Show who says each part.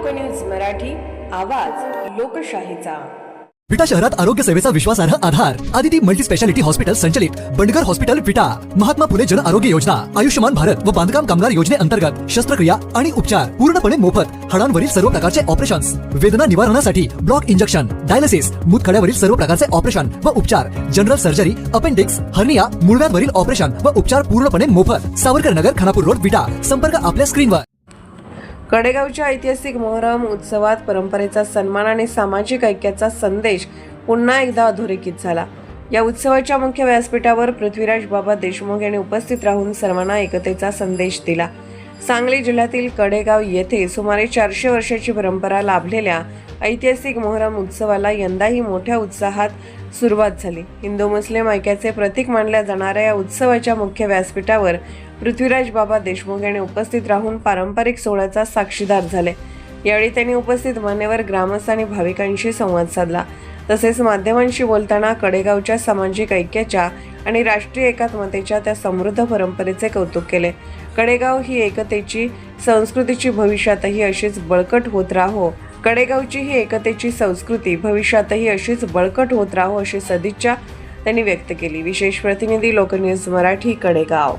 Speaker 1: लोकन्यूज मराठी, आवाज लोकशाहीचा।
Speaker 2: विटा शहरात आरोग्य सेवेचा विश्वासार्ह आधार आदिती मल्टी स्पेशालिटी हॉस्पिटल संचलित बंडगर हॉस्पिटल विटा, महात्मा फुले जन आरोग्य योजना, आयुष्यमान भारत व बांधकाम कामगार योजनेअंतर्गत शस्त्रक्रिया आणि उपचार पूर्णपणे मोफत, हाडांवरील सर्व प्रकारचे ऑपरेशन्स, वेदना निवारणासाठी ब्लॉक इंजेक्शन, डायलिसिस, मूतखड्यावरील सर्व प्रकारचे ऑपरेशन व उपचार, जनरल सर्जरी, अपेंडिक्स, हर्निया, मूळव्याधवरील ऑपरेशन व उपचार पूर्णपणे मोफत। सावरकर नगर, खानापूर रोड, विटा। संपर्क आपल्या स्क्रीनवर।
Speaker 1: कडेगावच्या ऐतिहासिक मोहरम उत्सवात परंपरेचा सन्मान आणि सामाजिक ऐक्याचा संदेश पुन्हा एकदा अधोरेखित झाला। या उत्सवाच्या मुख्य व्यासपीठावर पृथ्वीराज बाबा देशमुख यांनी उपस्थित राहून सर्वांना एकतेचा संदेश दिला। सांगली जिल्ह्यातील कडेगाव येथे सुमारे 400 वर्षाची परंपरा लाभलेल्या ऐतिहासिक मोहरम उत्सवाला यंदाही मोठ्या उत्साहात सुरुवात झाली। हिंदू मुस्लिम ऐक्याचे प्रतीक मानल्या जाणाऱ्या या उत्सवाच्या मुख्य व्यासपीठावर पृथ्वीराज बाबा देशमुख यांनी उपस्थित राहून पारंपरिक सोहळ्याचा साक्षीदार झाले। यावेळी त्यांनी उपस्थित मान्यवर, ग्रामस्थ आणि भाविकांशी संवाद साधला। तसेच माध्यमांशी बोलताना कडेगावच्या सामाजिक ऐक्याच्या आणि राष्ट्रीय एकात्मतेच्या त्या समृद्ध परंपरेचे कौतुक केले। कडेगाव ही एकतेची संस्कृतीची भविष्यातही अशीच बळकट होत राहो कडेगावची ही एकतेची संस्कृती भविष्यातही अशीच बळकट होत राहो अशी सदिच्छा त्यांनी व्यक्त केली। विशेष प्रतिनिधी लोकन्यूज मराठी, कडेगाव।